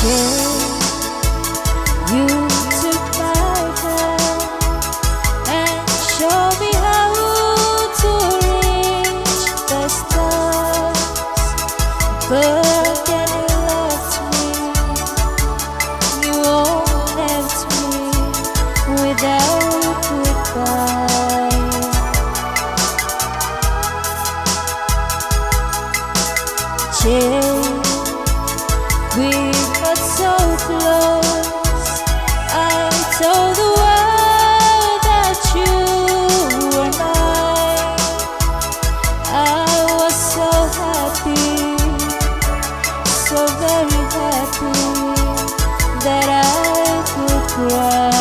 You took my hand and showed me how to reach the stars, but then you left me. You won't left me without goodbye. Jane, we got so close. I told the world that you were mine. I was so happy, so very happy that I could cry.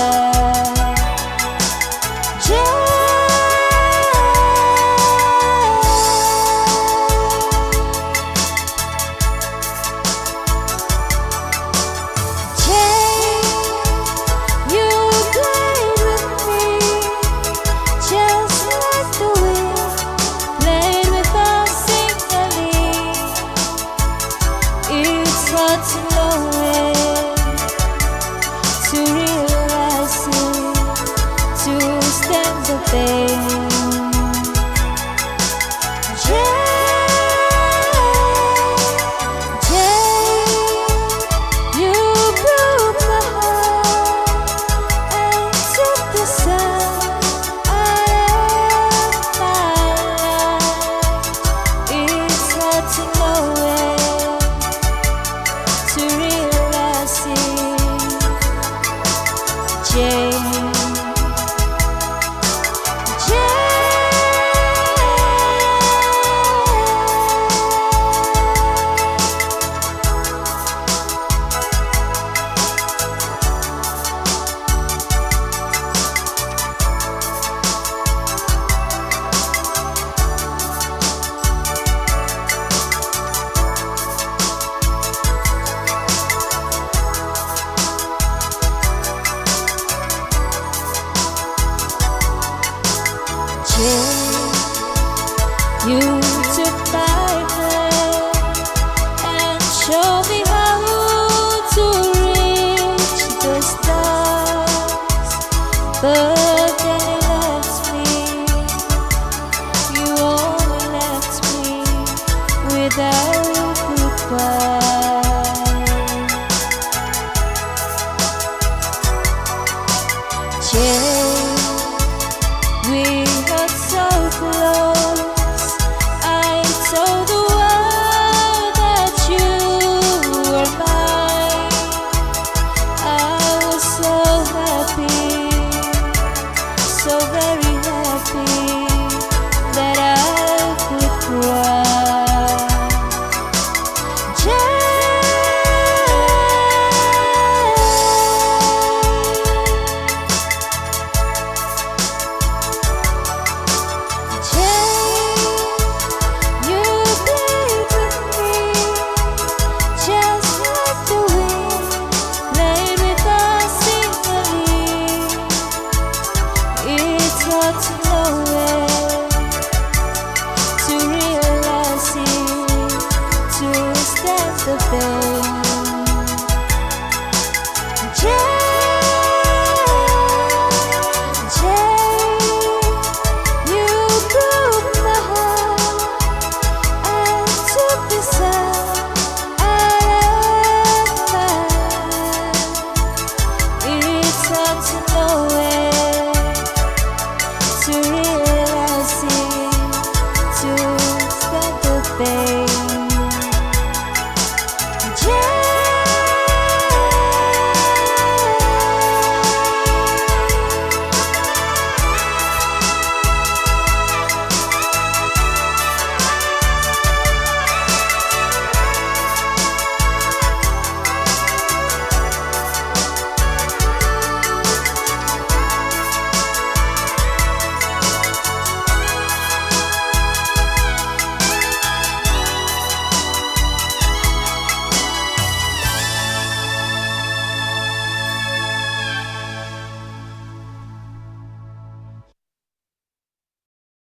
To know it, to realize it, to stand the pain. Jane, you broke my heart and took the sun out of my life. It's hard to know it, to realize it, Jane. You took my hand and showed me how to reach the stars, but then you left me. You only left me without goodbye.